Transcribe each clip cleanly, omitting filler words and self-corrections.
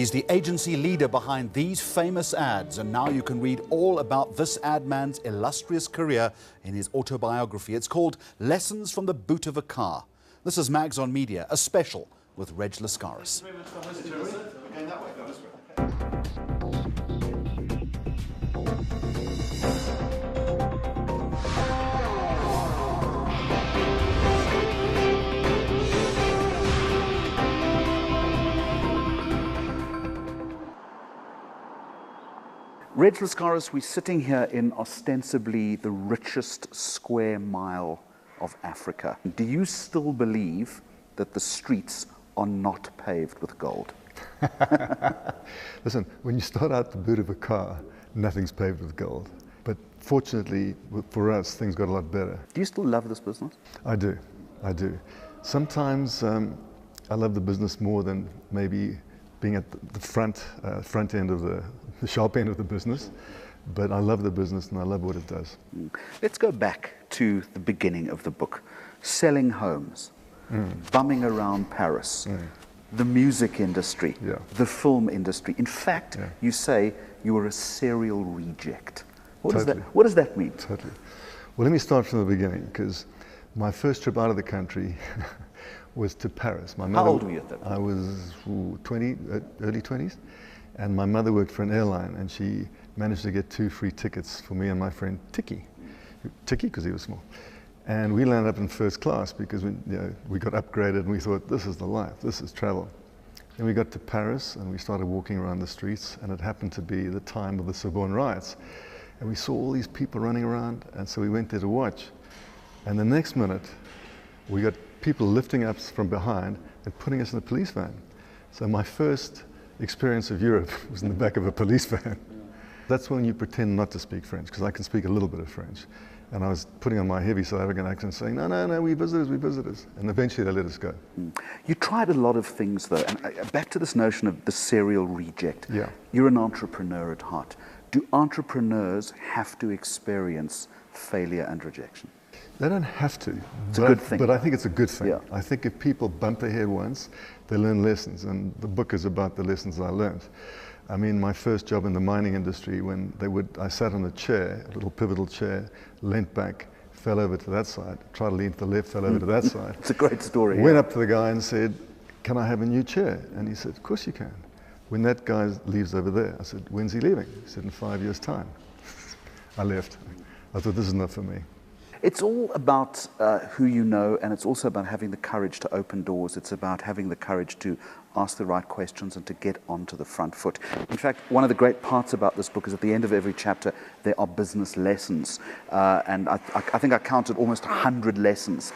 He's the agency leader behind these famous ads, and now you can read all about this ad man's illustrious career in his autobiography. It's called Lessons from the Boot of a Car. This is Mags on Media, a special with Reg Lascaris. Reg Lascaris, we're sitting here in ostensibly the richest square mile of Africa. Do you still believe that the streets are not paved with gold? Listen, when you start out the boot of a car, nothing's paved with gold. But fortunately, for us, things got a lot better. Do you still love this business? I do. Sometimes I love the business more than maybe being at the front end of the sharp end of the business, but I love the business and I love what it does. Let's go back to the beginning of the book. Selling homes, bumming around Paris, the music industry, the film industry. In fact, you say you were a serial reject. What does that mean? Totally. Well, let me start from the beginning, because my first trip out of the country was to Paris. My mother, how old were you at that point? I was 20, early 20s, and my mother worked for an airline, and she managed to get 2 free tickets for me and my friend Tiki, because he was small. And we landed up in first class because we got upgraded, and we thought, this is the life, this is travel. Then we got to Paris, and we started walking around the streets, and it happened to be the time of the Sorbonne riots. And we saw all these people running around, and so we went there to watch. And the next minute, we got people lifting us from behind and putting us in a police van. So my first experience of Europe was in the back of a police van. That's when you pretend not to speak French, because I can speak a little bit of French. And I was putting on my heavy South African accent saying, no, we visitors. And eventually they let us go. You tried a lot of things though, and back to this notion of the serial reject. Yeah. You're an entrepreneur at heart. Do entrepreneurs have to experience failure and rejection? They don't have to. It's a good thing. But I think it's a good thing. Yeah. I think if people bump their head once, they learn lessons, and the book is about the lessons I learned. I mean, my first job in the mining industry, I sat on a chair, a little pivotal chair, leant back, fell over to that side, tried to lean to the left, fell over to that side. It's a great story. Went up to the guy and said, can I have a new chair? And he said, of course you can. When that guy leaves over there, I said, when's he leaving? He said, in 5 years' time. I left. I thought, this is not for me. It's all about who you know, and it's also about having the courage to open doors. It's about having the courage to ask the right questions and to get onto the front foot. In fact, one of the great parts about this book is at the end of every chapter, there are business lessons. And I think I counted almost 100 lessons.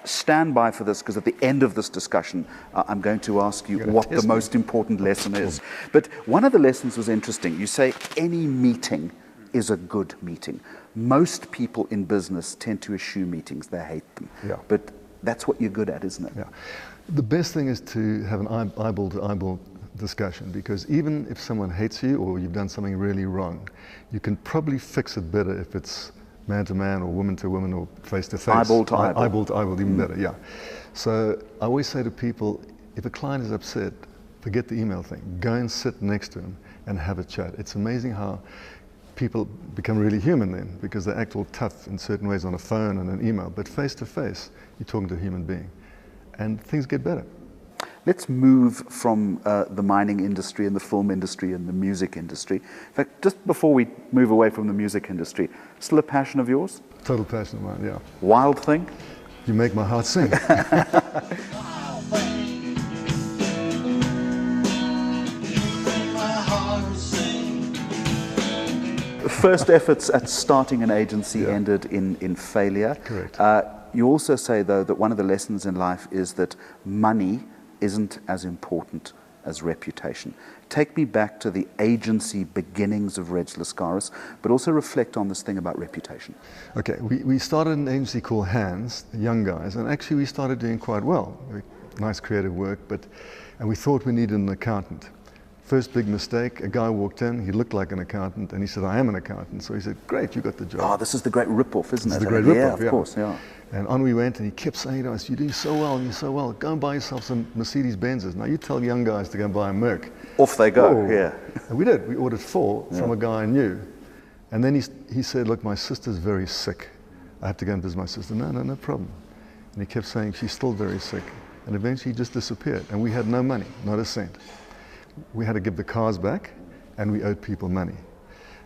Stand by for this, because at the end of this discussion, I'm going to ask you what the most important lesson is. But one of the lessons was interesting. You say any meeting is a good meeting. Most people in business tend to eschew meetings. They hate them. Yeah. But that's what you're good at, isn't it? Yeah. The best thing is to have an eyeball-to-eyeball discussion, because even if someone hates you or you've done something really wrong, you can probably fix it better if it's man-to-man or woman-to-woman or face-to-face. Eyeball-to-eyeball. Eyeball-to-eyeball, even better, yeah. So I always say to people, if a client is upset, forget the email thing. Go and sit next to him and have a chat. It's amazing how people become really human then, because they act all tough in certain ways on a phone and an email, but face to face, you're talking to a human being, and things get better. Let's move from the mining industry and the film industry and the music industry. In fact, just before we move away from the music industry, still a passion of yours? Total passion of mine, yeah. Wild thing? You make my heart sing. First efforts at starting an agency ended in failure. Correct. You also say, though, that one of the lessons in life is that money isn't as important as reputation. Take me back to the agency beginnings of Reg Lascaris, but also reflect on this thing about reputation. Okay, we started an agency called Hands, young guys, and actually we started doing quite well. Nice creative work, and we thought we needed an accountant. First big mistake, a guy walked in, he looked like an accountant, and he said, I am an accountant. So he said, great, you got the job. Oh, this is the great rip-off, isn't it? This is the great rip-off, yeah. Of course, yeah. And on we went, and he kept saying to us, you're doing so well, you're so well. Go and buy yourself some Mercedes-Benzes. Now you tell young guys to go and buy a Merc. Off they go, Whoa. yeah. And we did. We ordered 4 from a guy I knew. And then he said, look, my sister's very sick. I have to go and visit my sister. No problem. And he kept saying, she's still very sick. And eventually he just disappeared. And we had no money, not a cent. We had to give the cars back, and we owed people money.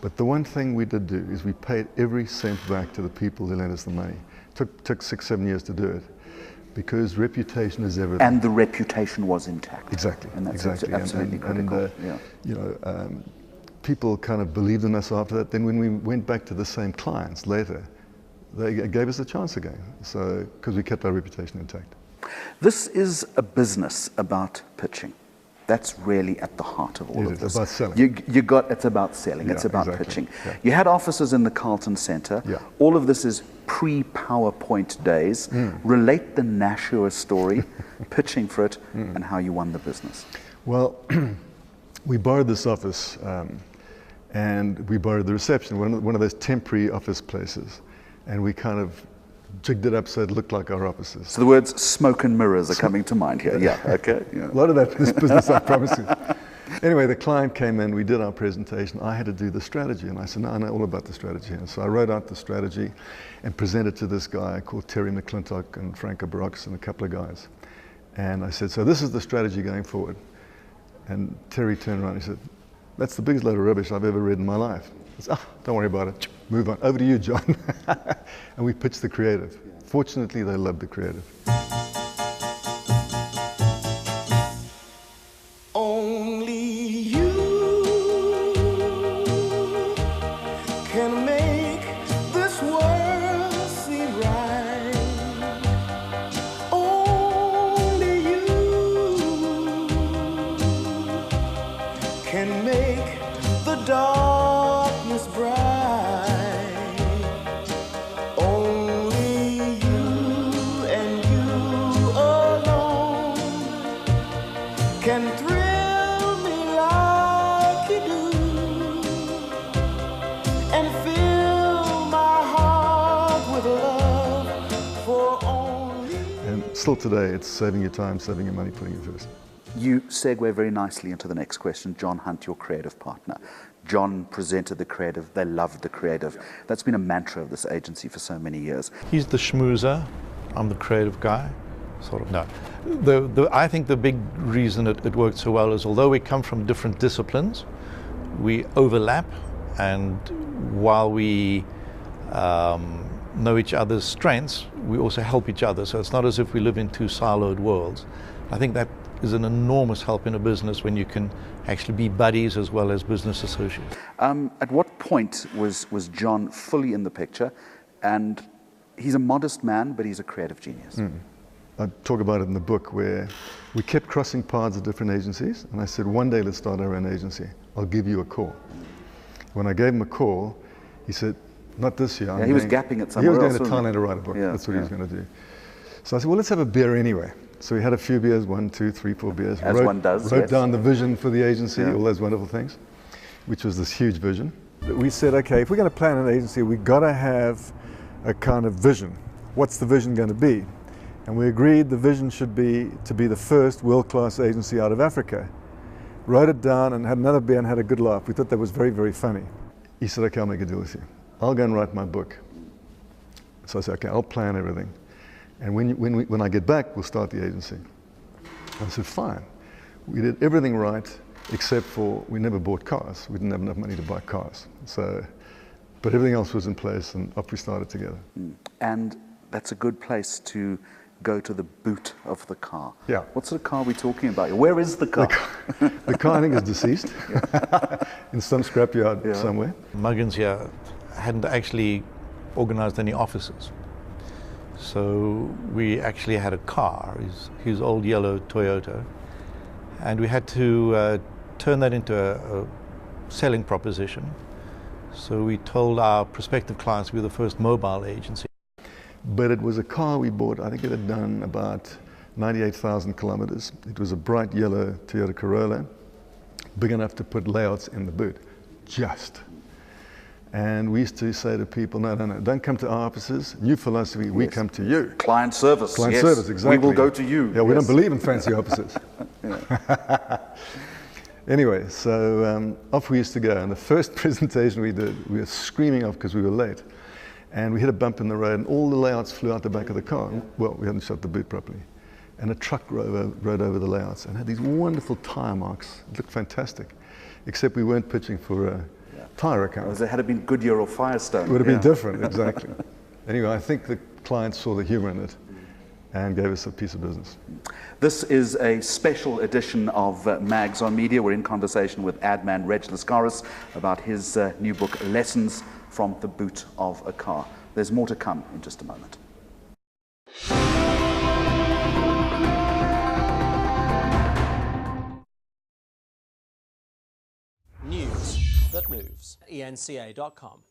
But the one thing we did do is we paid every cent back to the people who lent us the money. Took 6, 7 years to do it, because reputation is everything. And the reputation was intact. Exactly. And that's exactly. absolutely critical. You know, people kind of believed in us after that. Then when we went back to the same clients later, they gave us a chance again. So, because we kept our reputation intact. This is a business about pitching. That's really at the heart of all of this. It's about selling. It's about selling. Yeah, it's about exactly. pitching. Yeah. You had offices in the Carlton Centre. Yeah. All of this is pre-PowerPoint days. Relate the Nashua story, pitching for it, and how you won the business. Well, we borrowed this office, and we borrowed the reception, one of those temporary office places, and we kind of jigged it up so it looked like our offices. So the words smoke and mirrors are coming to mind here. Yeah, okay. Yeah. A lot of that in this business, I promise you. Anyway, the client came in, we did our presentation. I had to do the strategy, and I said, no, I know all about the strategy. And so I wrote out the strategy and presented to this guy called Terry McClintock and Frank Barocks and a couple of guys. And I said, so this is the strategy going forward. And Terry turned around and he said, that's the biggest load of rubbish I've ever read in my life. I said, don't worry about it. Move on. Over to you, John. And we pitched the creative. Fortunately, they loved the creative. Only you can make this world seem right. Only you can make the darkness bright. Only you and you alone can thrill me like you do, and fill my heart with love for only. And still today, it's saving your time, saving your money, putting it first. You segue very nicely into the next question. John Hunt, your creative partner. John presented the creative. They loved the creative. That's been a mantra of this agency for so many years. He's the schmoozer. I'm the creative guy. Sort of. No. I think the big reason it worked so well is, although we come from different disciplines, we overlap, and while we know each other's strengths, we also help each other. So it's not as if we live in 2 siloed worlds. I think that is an enormous help in a business when you can actually be buddies as well as business associates. At what point was John fully in the picture? And he's a modest man, but he's a creative genius. I talk about it in the book, where we kept crossing paths at different agencies, and I said, one day let's start our own agency. I'll give you a call. When I gave him a call, he said, not this year. Yeah, he was gapping it somewhere else. He was going to Thailand to write a book. That's what he was going to do. So I said, well, let's have a beer anyway. So we had a few beers, 1, 2, 3, 4 beers. As one does, Wrote down the vision for the agency, all those wonderful things, which was this huge vision. We said, okay, if we're going to plan an agency, we've got to have a kind of vision. What's the vision going to be? And we agreed the vision should be to be the first world-class agency out of Africa. Wrote it down and had another beer and had a good laugh. We thought that was very, very funny. He said, okay, I'll make a deal with you. I'll go and write my book. So I said, okay, I'll plan everything. And when I get back, we'll start the agency. I said, fine. We did everything right, except for we never bought cars. We didn't have enough money to buy cars. So, but everything else was in place, and up we started together. And that's a good place to go to the boot of the car. Yeah. What sort of car are we talking about? Where is the car? The car, I think, is deceased in some scrapyard somewhere. Muggins here hadn't actually organized any offices. So we actually had a car, his old yellow Toyota, and we had to turn that into a selling proposition. So we told our prospective clients we were the first mobile agency. But it was a car we bought. I think it had done about 98,000 kilometers. It was a bright yellow Toyota Corolla, big enough to put layouts in the boot, just. And we used to say to people, no, don't come to our offices. New philosophy, we come to you. Client service. Client yes. service, exactly. We will go to you. Yeah, we don't believe in fancy offices. Anyway, so off we used to go. And the first presentation we did, we were screaming off because we were late. And we hit a bump in the road, and all the layouts flew out the back of the car. Well, we hadn't shut the boot properly. And a truck rode over the layouts and had these wonderful tire marks. It looked fantastic, except we weren't pitching for a tire account. It had been Goodyear or Firestone. It would have been different, exactly. Anyway, I think the client saw the humor in it and gave us a piece of business. This is a special edition of Mags on Media. We're in conversation with ad man Reg Lascaris about his new book, Lessons from the Boot of a Car. There's more to come in just a moment. News that moves. ENCA.com.